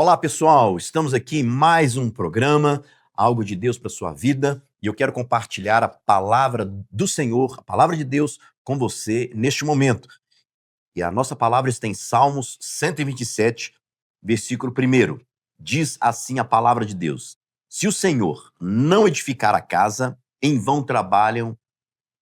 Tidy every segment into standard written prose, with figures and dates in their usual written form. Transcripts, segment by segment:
Olá, pessoal! Estamos aqui em mais um programa, Algo de Deus para sua vida, e eu quero compartilhar a palavra do Senhor, a palavra de Deus, com você neste momento. E a nossa palavra está em Salmos 127, versículo 1. Diz assim a palavra de Deus: Se o Senhor não edificar a casa, em vão trabalham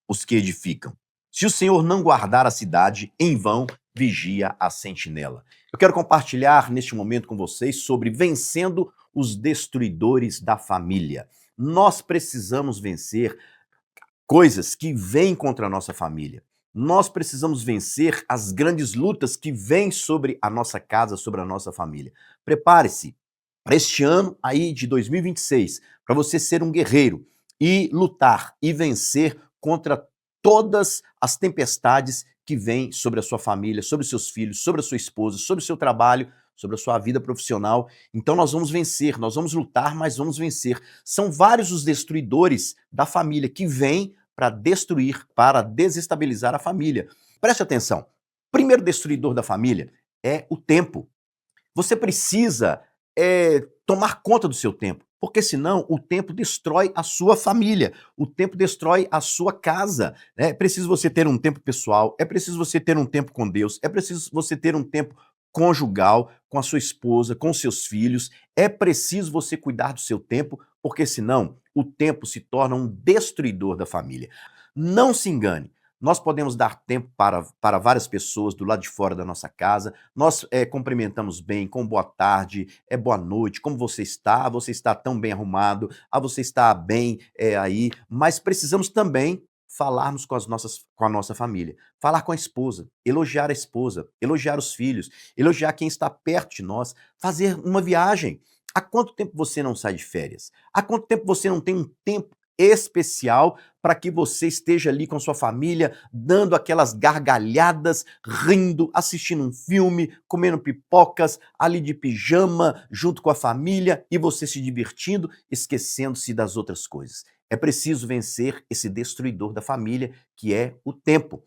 os que edificam. Se o Senhor não guardar a cidade, em vão vigia a sentinela. Eu quero compartilhar neste momento com vocês sobre vencendo os destruidores da família. Nós precisamos vencer coisas que vêm contra a nossa família. Nós precisamos vencer as grandes lutas que vêm sobre a nossa casa, sobre a nossa família. Prepare-se para este ano aí de 2026, para você ser um guerreiro e lutar e vencer contra todas as tempestades que vêm sobre a sua família, sobre os seus filhos, sobre a sua esposa, sobre o seu trabalho, sobre a sua vida profissional. Então nós vamos vencer, nós vamos lutar, mas vamos vencer. São vários os destruidores da família que vêm para destruir, para desestabilizar a família. Preste atenção. O primeiro destruidor da família é o tempo. Você precisa tomar conta do seu tempo, porque senão o tempo destrói a sua família, o tempo destrói a sua casa. É preciso você ter um tempo pessoal, é preciso você ter um tempo com Deus, é preciso você ter um tempo conjugal com a sua esposa, com os seus filhos. É preciso você cuidar do seu tempo, porque senão o tempo se torna um destruidor da família. Não se engane. Nós podemos dar tempo para várias pessoas do lado de fora da nossa casa. Nós cumprimentamos bem, com boa tarde, boa noite, como você está? Você está tão bem arrumado? Você está bem aí? Mas precisamos também falarmos com a nossa família. Falar com a esposa, elogiar os filhos, elogiar quem está perto de nós, fazer uma viagem. Há quanto tempo você não sai de férias? Há quanto tempo você não tem um tempo especial para que você esteja ali com sua família, dando aquelas gargalhadas, rindo, assistindo um filme, comendo pipocas, ali de pijama, junto com a família, e você se divertindo, esquecendo-se das outras coisas. É preciso vencer esse destruidor da família, que é o tempo.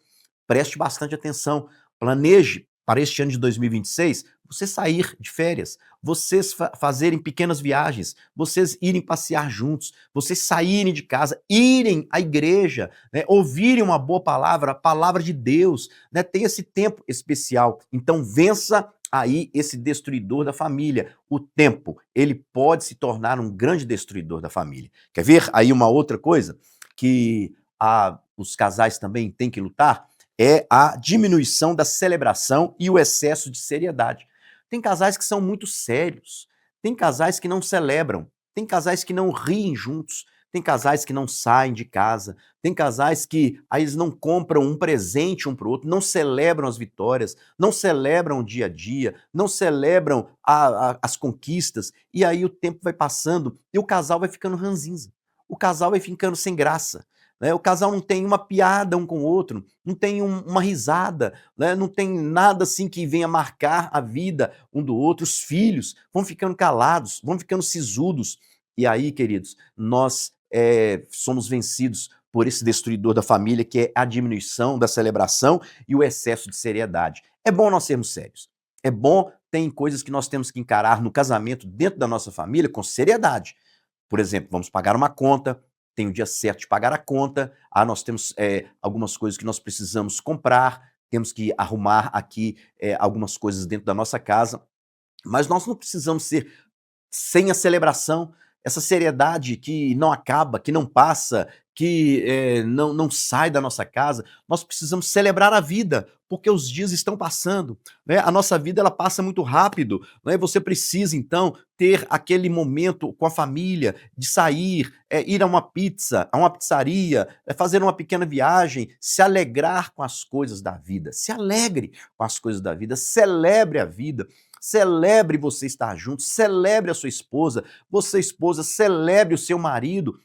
Preste bastante atenção, planeje para este ano de 2026 você sair de férias, vocês fazerem pequenas viagens, vocês irem passear juntos, vocês saírem de casa, irem à igreja, né, ouvirem uma boa palavra, a palavra de Deus, né, tenha esse tempo especial. Então vença aí esse destruidor da família. O tempo, ele pode se tornar um grande destruidor da família. Quer ver aí uma outra coisa que os casais também têm que lutar? É a diminuição da celebração e o excesso de seriedade. Tem casais que são muito sérios, tem casais que não celebram, tem casais que não riem juntos, tem casais que não saem de casa, tem casais que aí eles não compram um presente um para o outro, não celebram as vitórias, não celebram o dia a dia, não celebram as conquistas, e aí o tempo vai passando e o casal vai ficando ranzinza, o casal vai ficando sem graça. Né? O casal não tem uma piada um com o outro, não tem uma risada, né? Não tem nada assim que venha marcar a vida um do outro. Os filhos vão ficando calados, vão ficando sisudos. E aí, queridos, nós somos vencidos por esse destruidor da família, que é a diminuição da celebração e o excesso de seriedade. É bom nós sermos sérios. É bom, tem coisas que nós temos que encarar no casamento, dentro da nossa família, com seriedade. Por exemplo, vamos pagar uma conta, tem o dia certo de pagar a conta, nós temos algumas coisas que nós precisamos comprar, temos que arrumar aqui algumas coisas dentro da nossa casa, mas nós não precisamos ser sem a celebração, essa seriedade que não acaba, que não passa, que não sai da nossa casa. Nós precisamos celebrar a vida, porque os dias estão passando, né? A nossa vida ela passa muito rápido, né? Você precisa, então, ter aquele momento com a família, de sair, ir a uma pizza, a uma pizzaria, fazer uma pequena viagem, se alegrar com as coisas da vida. Se alegre com as coisas da vida, celebre a vida. Celebre você estar junto, celebre a sua esposa, você esposa, celebre o seu marido.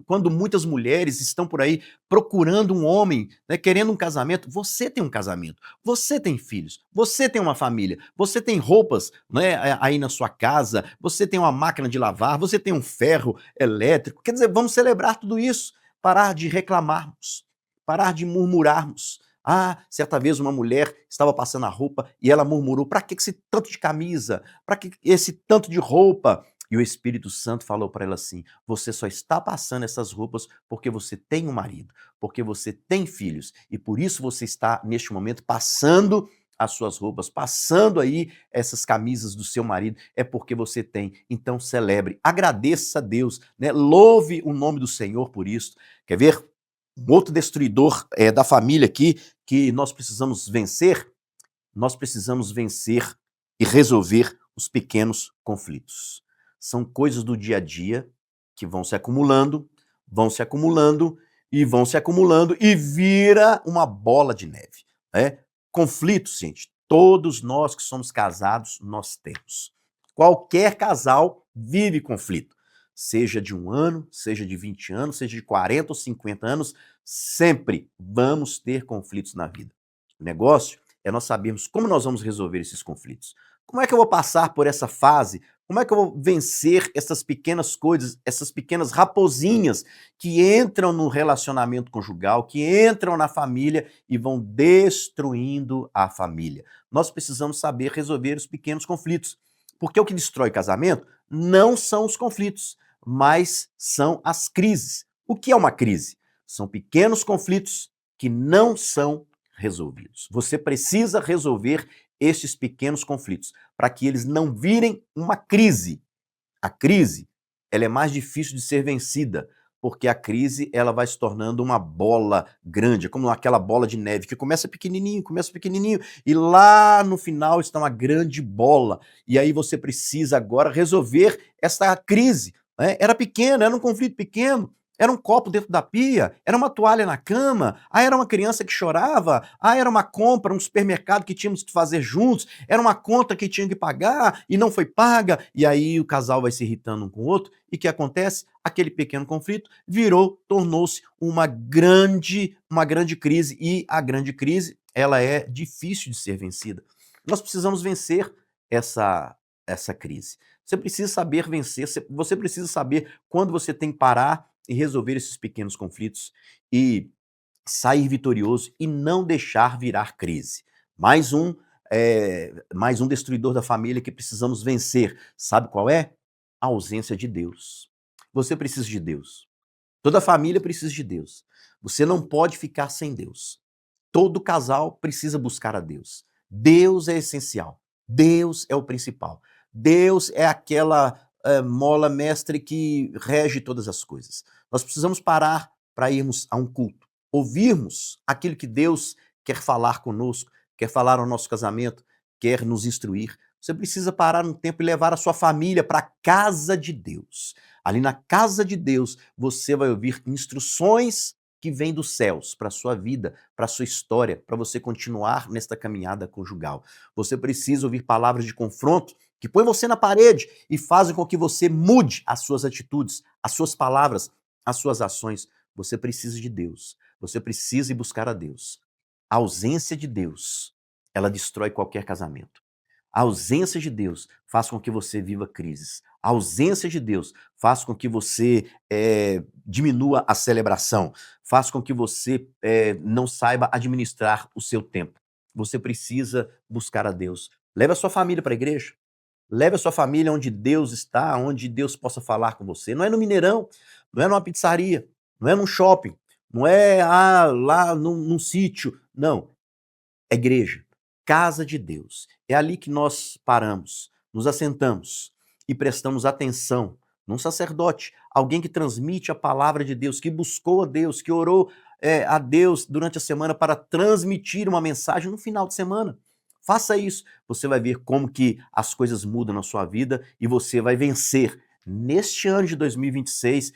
Quando muitas mulheres estão por aí procurando um homem, né, querendo um casamento, você tem um casamento, você tem filhos, você tem uma família, você tem roupas, né, aí na sua casa, você tem uma máquina de lavar, você tem um ferro elétrico. Quer dizer, vamos celebrar tudo isso, parar de reclamarmos, parar de murmurarmos. Certa vez uma mulher estava passando a roupa e ela murmurou: para que esse tanto de camisa? Para que esse tanto de roupa? E o Espírito Santo falou para ela assim: você só está passando essas roupas porque você tem um marido, porque você tem filhos, e por isso você está, neste momento, passando as suas roupas, passando aí essas camisas do seu marido, é porque você tem. Então celebre, agradeça a Deus, né? Louve o nome do Senhor por isso. Quer ver? Um outro destruidor da família aqui que nós precisamos vencer e resolver os pequenos conflitos. São coisas do dia a dia que vão se acumulando e vão se acumulando e vira uma bola de neve, né? Conflitos, gente, todos nós que somos casados, nós temos. Qualquer casal vive conflito, seja de 1 ano, seja de 20 anos, seja de 40 ou 50 anos, sempre vamos ter conflitos na vida. O negócio é nós sabermos como nós vamos resolver esses conflitos. Como é que eu vou passar por essa fase? Como é que eu vou vencer essas pequenas coisas, essas pequenas raposinhas que entram no relacionamento conjugal, que entram na família e vão destruindo a família? Nós precisamos saber resolver os pequenos conflitos, porque o que destrói casamento não são os conflitos, mas são as crises. O que é uma crise? São pequenos conflitos que não são resolvidos. Você precisa resolver estes pequenos conflitos para que eles não virem uma crise. A crise, ela é mais difícil de ser vencida, porque a crise ela vai se tornando uma bola grande, como aquela bola de neve que começa pequenininho e lá no final está uma grande bola. E aí você precisa agora resolver essa crise, né? Era pequeno, era um conflito pequeno, era um copo dentro da pia, era uma toalha na cama, era uma criança que chorava, era uma compra, um supermercado que tínhamos que fazer juntos, era uma conta que tinha que pagar e não foi paga, e aí o casal vai se irritando um com o outro, e o que acontece? Aquele pequeno conflito tornou-se uma grande crise, e a grande crise, ela é difícil de ser vencida. Nós precisamos vencer essa crise. Você precisa saber vencer, você precisa saber quando você tem que parar e resolver esses pequenos conflitos e sair vitorioso e não deixar virar crise. Mais um destruidor da família que precisamos vencer. Sabe qual é? A ausência de Deus. Você precisa de Deus. Toda família precisa de Deus. Você não pode ficar sem Deus. Todo casal precisa buscar a Deus. Deus é essencial. Deus é o principal. Deus é aquela mola mestre que rege todas as coisas. Nós precisamos parar para irmos a um culto, ouvirmos aquilo que Deus quer falar conosco, quer falar ao nosso casamento, quer nos instruir. Você precisa parar um tempo e levar a sua família para a casa de Deus. Ali na casa de Deus, você vai ouvir instruções que vêm dos céus para a sua vida, para a sua história, para você continuar nesta caminhada conjugal. Você precisa ouvir palavras de confronto que põem você na parede e fazem com que você mude as suas atitudes, as suas palavras, as suas ações. Você precisa de Deus. Você precisa ir buscar a Deus. A ausência de Deus, ela destrói qualquer casamento. A ausência de Deus faz com que você viva crises. A ausência de Deus faz com que você diminua a celebração, faz com que você não saiba administrar o seu tempo. Você precisa buscar a Deus. Leve a sua família para a igreja. Leve a sua família onde Deus está, onde Deus possa falar com você. Não é no Mineirão, não é numa pizzaria, não é num shopping, não é lá num sítio. Não, é igreja, casa de Deus. É ali que nós paramos, nos assentamos e prestamos atenção num sacerdote, alguém que transmite a palavra de Deus, que buscou a Deus, que orou a Deus durante a semana para transmitir uma mensagem no final de semana. Faça isso, você vai ver como que as coisas mudam na sua vida e você vai vencer neste ano de 2026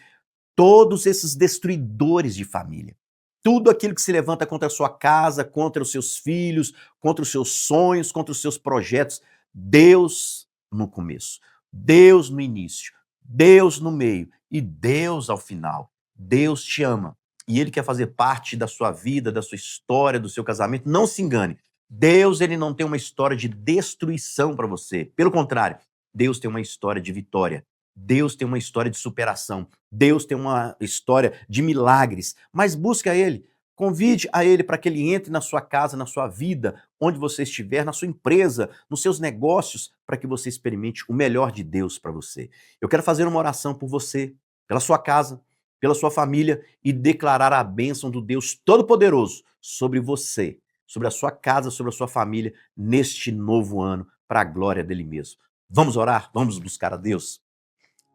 todos esses destruidores de família. Tudo aquilo que se levanta contra a sua casa, contra os seus filhos, contra os seus sonhos, contra os seus projetos. Deus no começo, Deus no início, Deus no meio e Deus ao final. Deus te ama e Ele quer fazer parte da sua vida, da sua história, do seu casamento. Não se engane. Deus, ele não tem uma história de destruição para você. Pelo contrário, Deus tem uma história de vitória. Deus tem uma história de superação. Deus tem uma história de milagres. Mas busque a Ele Convide a ele para que ele entre na sua casa, na sua vida, onde você estiver, na sua empresa, nos seus negócios, para que você experimente o melhor de Deus para você. Eu quero fazer uma oração por você, pela sua casa, pela sua família e declarar a bênção do Deus Todo-Poderoso sobre você, sobre a sua casa, sobre a sua família, neste novo ano, para a glória dele mesmo. Vamos orar? Vamos buscar a Deus?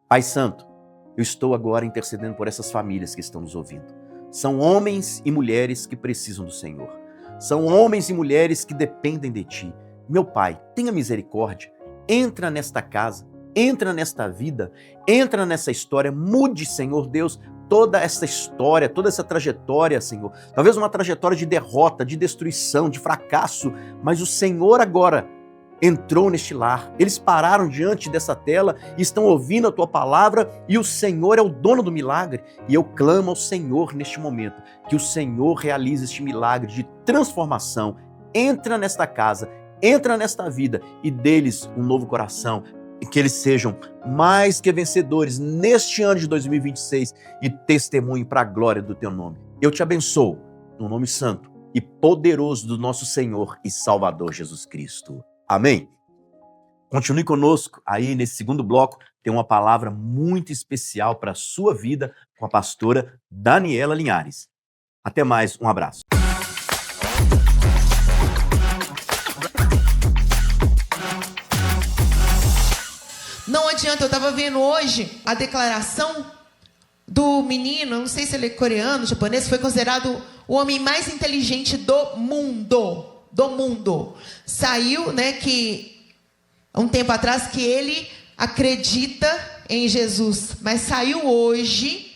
Pai Santo, eu estou agora intercedendo por essas famílias que estão nos ouvindo. São homens e mulheres que precisam do Senhor. São homens e mulheres que dependem de Ti. Meu Pai, tenha misericórdia. Entra nesta casa, entra nesta vida, entra nessa história. Mude, Senhor Deus, toda essa história, toda essa trajetória, Senhor. Talvez uma trajetória de derrota, de destruição, de fracasso. Mas o Senhor agora entrou neste lar. Eles pararam diante dessa tela e estão ouvindo a tua palavra e o Senhor é o dono do milagre. E eu clamo ao Senhor neste momento, que o Senhor realize este milagre de transformação. Entra nesta casa, entra nesta vida e dê-lhes um novo coração. E que eles sejam mais que vencedores neste ano de 2026 e testemunhem para a glória do teu nome. Eu te abençoo no nome santo e poderoso do nosso Senhor e Salvador Jesus Cristo. Amém? Continue conosco aí nesse segundo bloco, tem uma palavra muito especial para a sua vida com a pastora Daniela Linhares. Até mais, um abraço. Não adianta, eu estava vendo hoje a declaração do menino, não sei se ele é coreano, japonês, foi considerado o homem mais inteligente do mundo. Saiu, né, que há um tempo atrás que ele acredita em Jesus, mas saiu hoje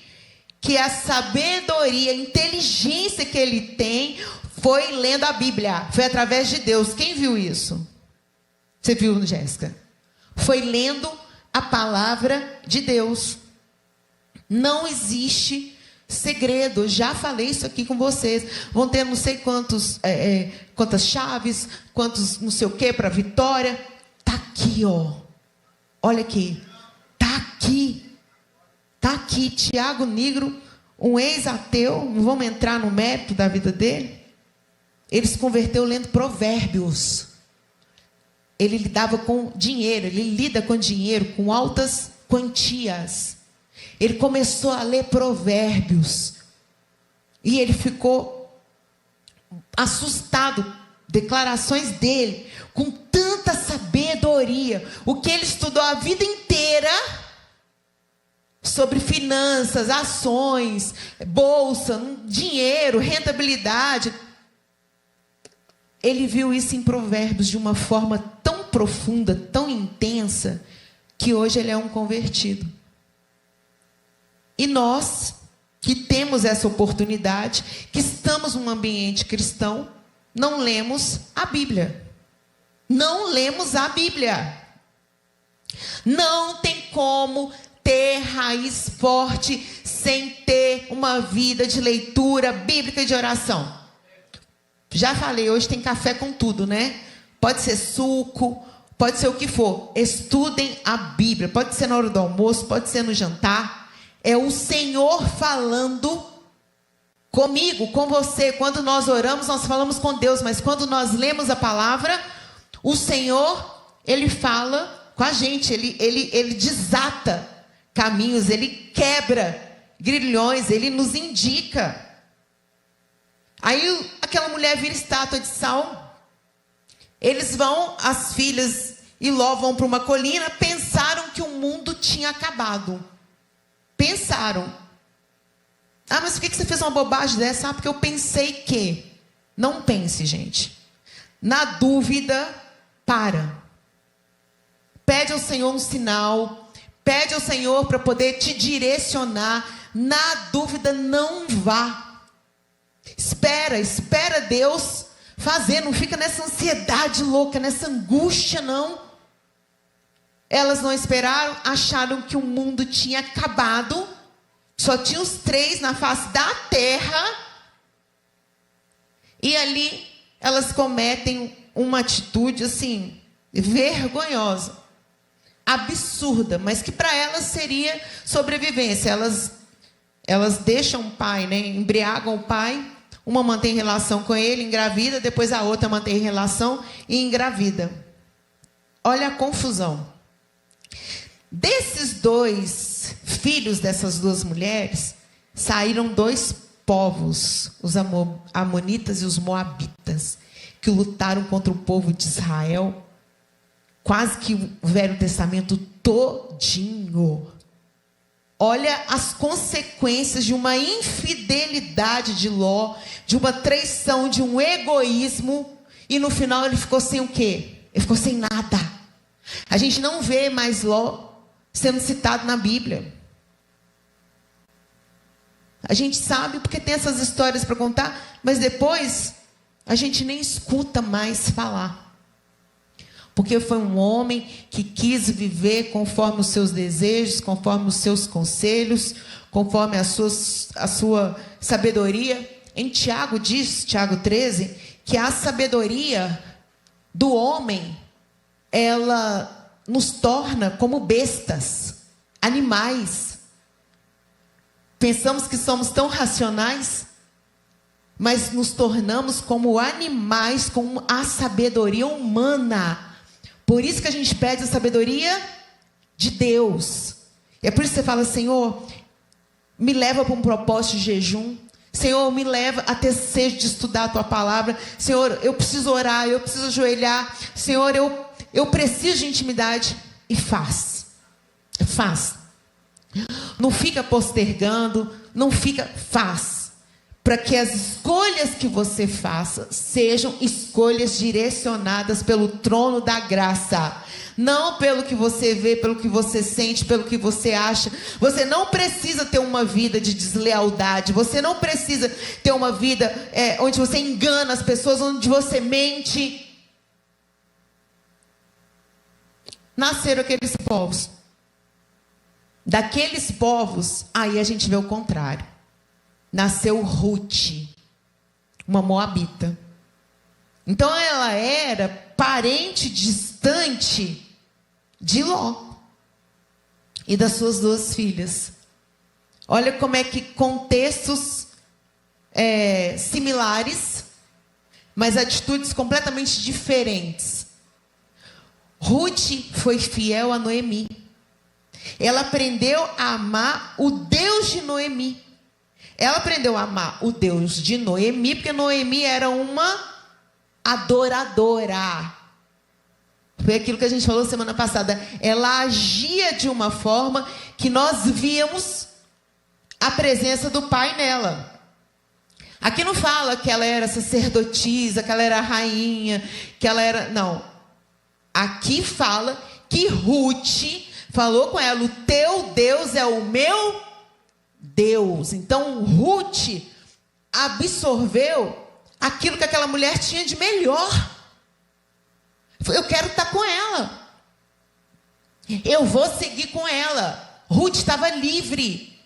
que a sabedoria, a inteligência que ele tem foi lendo a Bíblia, foi através de Deus. Quem viu isso? Você viu, Jéssica? Foi lendo a palavra de Deus. Não existe segredo, já falei isso aqui com vocês. Vão ter não sei quantas chaves, quantos não sei o que para vitória. Tá aqui, ó. Olha aqui. Tá aqui. Tá aqui. Tiago Nigro, um ex-ateu, não vamos entrar no mérito da vida dele. Ele se converteu lendo Provérbios. Ele lidava com dinheiro, ele lida com dinheiro, com altas quantias. Ele começou a ler Provérbios. E ele ficou assustado. Declarações dele, com tanta sabedoria. O que ele estudou a vida inteira sobre finanças, ações, bolsa, dinheiro, rentabilidade. Ele viu isso em Provérbios de uma forma tão profunda, tão intensa, que hoje ele é um convertido. E nós, que temos essa oportunidade, que estamos num ambiente cristão, não lemos a Bíblia. Não lemos a Bíblia. Não tem como ter raiz forte sem ter uma vida de leitura bíblica e de oração. Já falei, hoje tem café com tudo, né? Pode ser suco, pode ser o que for. Estudem a Bíblia. Pode ser na hora do almoço, pode ser no jantar. É o Senhor falando comigo, com você. Quando nós oramos, nós falamos com Deus. Mas quando nós lemos a palavra, o Senhor, Ele fala com a gente. Ele desata caminhos, Ele quebra grilhões, Ele nos indica. Aí aquela mulher vira estátua de sal. Eles vão, as filhas e Ló vão para uma colina. Pensaram que o mundo tinha acabado. Pensaram. Ah, mas por que você fez uma bobagem dessa? Ah, porque eu pensei que. Não pense, gente. Na dúvida, para. Pede ao Senhor um sinal. Pede ao Senhor para poder te direcionar. Na dúvida, não vá. Espera Deus fazer. Não fica nessa ansiedade louca, nessa angústia, não. Elas não esperaram, acharam que o mundo tinha acabado. Só tinha os 3 na face da terra. E ali elas cometem uma atitude assim, vergonhosa, absurda, mas que para elas seria sobrevivência. Elas deixam o pai, né? Embriagam o pai. Uma mantém relação com ele, engravida, depois a outra mantém relação e engravida. Olha a confusão. Desses 2 filhos dessas 2 mulheres, saíram 2 povos, os amonitas e os moabitas, que lutaram contra o povo de Israel, quase que o Velho Testamento todinho. Olha as consequências de uma infidelidade de Ló, de uma traição, de um egoísmo, e no final ele ficou sem o quê? Ele ficou sem nada. A gente não vê mais Ló sendo citado na Bíblia. A gente sabe porque tem essas histórias para contar, mas depois a gente nem escuta mais falar. Porque foi um homem que quis viver conforme os seus desejos, conforme os seus conselhos, conforme a sua sabedoria. Em Tiago diz, Tiago 13, que a sabedoria do homem, ela nos torna como bestas, animais. Pensamos que somos tão racionais, mas nos tornamos como animais com a sabedoria humana. Por isso que a gente pede a sabedoria de Deus. É por isso que você fala: Senhor, me leva para um propósito de jejum. Senhor, me leva a ter sede de estudar a Tua palavra. Senhor, eu preciso orar, eu preciso ajoelhar. Senhor, eu preciso de intimidade. E faz. Faz. Não fica postergando, não fica, faz. Para que as escolhas que você faça sejam escolhas direcionadas pelo trono da graça. Não pelo que você vê, pelo que você sente, pelo que você acha. Você não precisa ter uma vida de deslealdade. Você não precisa ter uma vida onde você engana as pessoas, onde você mente. Nasceram aqueles povos. Daqueles povos, aí a gente vê o contrário. Nasceu Ruth, uma moabita. Então ela era parente distante de Ló e das suas 2 filhas. Olha como é que contextos similares, mas atitudes completamente diferentes. Ruth foi fiel a Noemi. Ela aprendeu a amar o Deus de Noemi. Ela aprendeu a amar o Deus de Noemi, porque Noemi era uma adoradora. Foi aquilo que a gente falou semana passada. Ela agia de uma forma que nós víamos a presença do Pai nela. Aqui não fala que ela era sacerdotisa, que ela era rainha, que ela era... Não. Aqui fala que Ruth falou com ela: o teu Deus é o meu Deus. Então Ruth absorveu aquilo que aquela mulher tinha de melhor. Eu quero estar com ela. Eu vou seguir com ela. Ruth estava livre,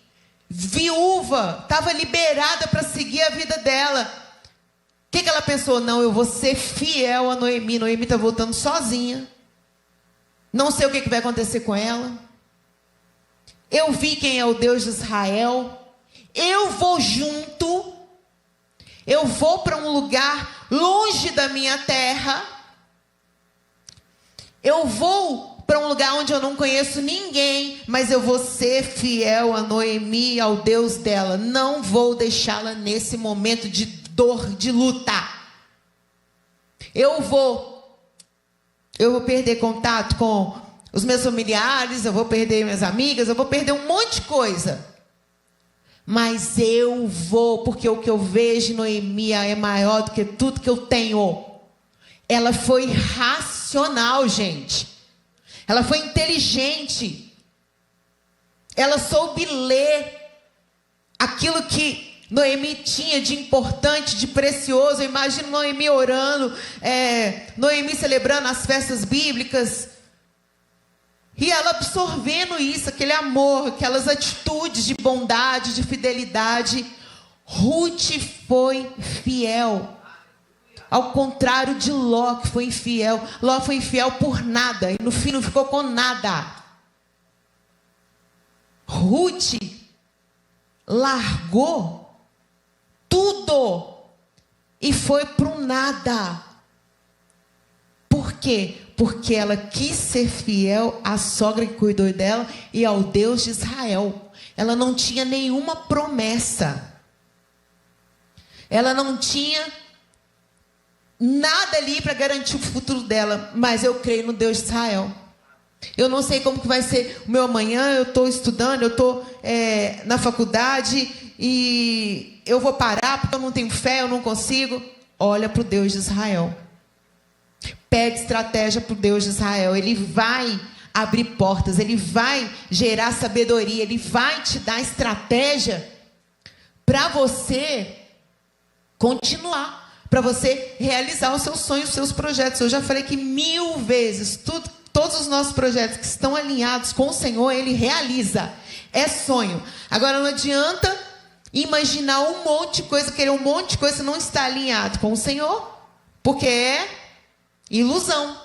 viúva, estava liberada para seguir a vida dela. O que ela pensou? Não, eu vou ser fiel a Noemi. Noemi está voltando sozinha. Não sei o que vai acontecer com ela. Eu vi quem é o Deus de Israel. Eu vou junto. Eu vou para um lugar longe da minha terra. Eu vou para um lugar onde eu não conheço ninguém, mas eu vou ser fiel a Noemi, ao Deus dela. Não vou deixá-la nesse momento de dor, de luta. Eu vou perder contato com os meus familiares, eu vou perder minhas amigas, eu vou perder um monte de coisa. Mas eu vou, porque o que eu vejo em Noemi é maior do que tudo que eu tenho. Ela foi racional, gente. Ela foi inteligente. Ela soube ler aquilo que Noemi tinha de importante, de precioso. Eu imagino Noemi orando, Noemi celebrando as festas bíblicas. E ela absorvendo isso, aquele amor, aquelas atitudes de bondade, de fidelidade. Ruth foi fiel. Ao contrário de Ló, que foi infiel. Ló foi infiel por nada. E no fim não ficou com nada. Ruth largou tudo e foi para o nada. Por quê? Porque ela quis ser fiel à sogra que cuidou dela e ao Deus de Israel. Ela não tinha nenhuma promessa. Ela não tinha nada ali para garantir o futuro dela. Mas eu creio no Deus de Israel. Eu não sei como que vai ser o meu amanhã. Eu estou estudando, eu estou na faculdade e eu vou parar porque eu não tenho fé, eu não consigo. Olha para o Deus de Israel. Pede estratégia para o Deus de Israel. Ele vai abrir portas, ele vai gerar sabedoria, ele vai te dar estratégia para você continuar, para você realizar os seus sonhos, os seus projetos. Eu já falei que 1000 vezes, todos os nossos projetos que estão alinhados com o Senhor, Ele realiza. É sonho. Agora não adianta imaginar um monte de coisa, querer um monte de coisa, não está alinhado com o Senhor, porque é ilusão.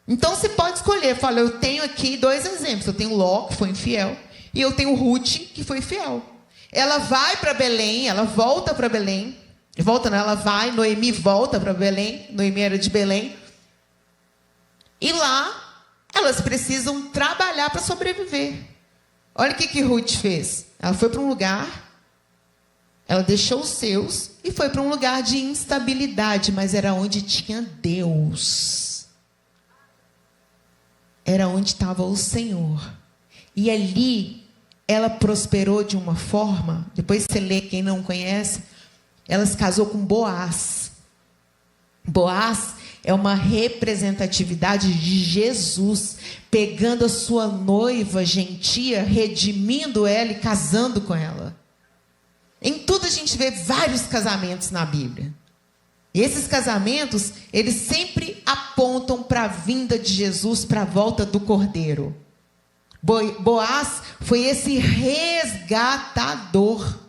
Então você pode escolher. Fala, eu tenho aqui 2 exemplos. Eu tenho Ló, que foi infiel, e eu tenho Ruth, que foi fiel. Ela vai para Belém, ela volta para Belém. Volta, não, ela vai, Noemi volta para Belém. Noemi era de Belém. E lá, elas precisam trabalhar para sobreviver. Olha o que Ruth fez. Ela foi para um lugar, ela deixou os seus e foi para um lugar de instabilidade, mas era onde tinha Deus. Era onde estava o Senhor. E ali, ela prosperou de uma forma, depois você lê, quem não conhece, ela se casou com Boaz. Boaz é uma representatividade de Jesus, pegando a sua noiva gentia, redimindo ela e casando com ela. Em tudo a gente vê vários casamentos na Bíblia. E esses casamentos, eles sempre apontam para a vinda de Jesus, para a volta do Cordeiro. Boaz foi esse resgatador.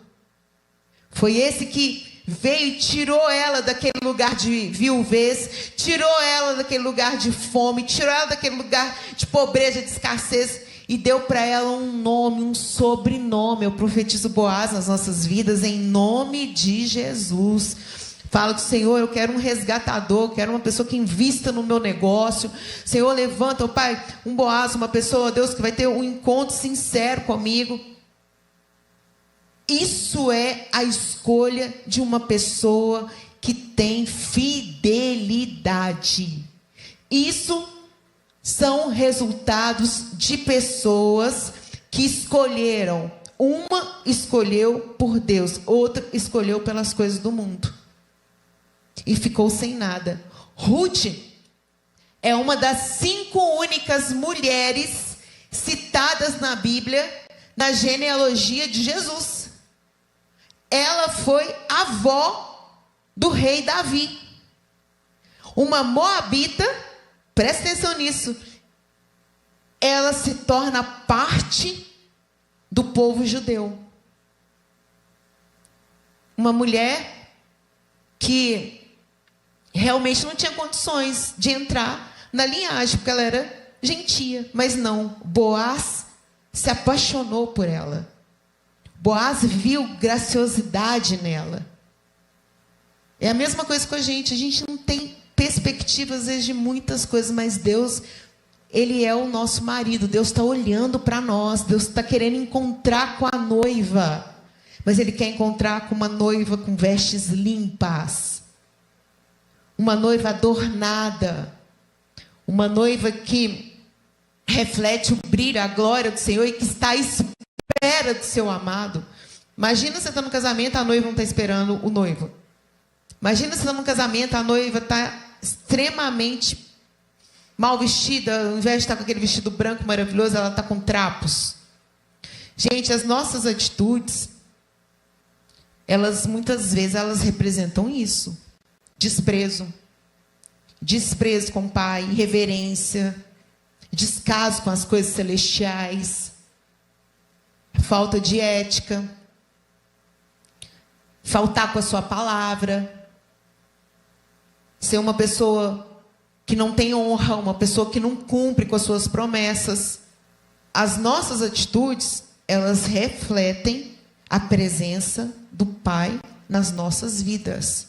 Foi esse que veio e tirou ela daquele lugar de viuvez, tirou ela daquele lugar de fome, tirou ela daquele lugar de pobreza, de escassez, e deu para ela um nome, um sobrenome. Eu profetizo Boaz nas nossas vidas, em nome de Jesus. Fala do Senhor, eu quero um resgatador, eu quero uma pessoa que invista no meu negócio. Senhor, levanta, oh, Pai, um Boaz, uma pessoa, Deus, que vai ter um encontro sincero comigo. Isso é a escolha de uma pessoa que tem fidelidade. Isso são resultados de pessoas que escolheram. Uma escolheu por Deus, outra escolheu pelas coisas do mundo. E ficou sem nada. Ruth é uma das 5 únicas mulheres citadas na Bíblia, na genealogia de Jesus. Ela foi avó do rei Davi. Uma moabita, presta atenção nisso, ela se torna parte do povo judeu. Uma mulher que realmente não tinha condições de entrar na linhagem, porque ela era gentia. Mas não, Boaz se apaixonou por ela. Boaz viu graciosidade nela. É a mesma coisa com a gente não tem perspectiva, às vezes, de muitas coisas, mas Deus, Ele é o nosso marido. Deus está olhando para nós, Deus está querendo encontrar com a noiva, mas Ele quer encontrar com uma noiva com vestes limpas, uma noiva adornada, uma noiva que reflete o brilho, a glória do Senhor e que está à espera do seu amado. Imagina você está no casamento, a noiva não está esperando o noivo. Imagina você está no casamento, a noiva está extremamente mal vestida, ao invés de estar com aquele vestido branco maravilhoso, ela está com trapos. Gente, as nossas atitudes, muitas vezes elas representam isso. Desprezo com o Pai, irreverência, descaso com as coisas celestiais, falta de ética, faltar com a sua palavra, ser uma pessoa que não tem honra, uma pessoa que não cumpre com as suas promessas. As nossas atitudes, elas refletem a presença do Pai nas nossas vidas.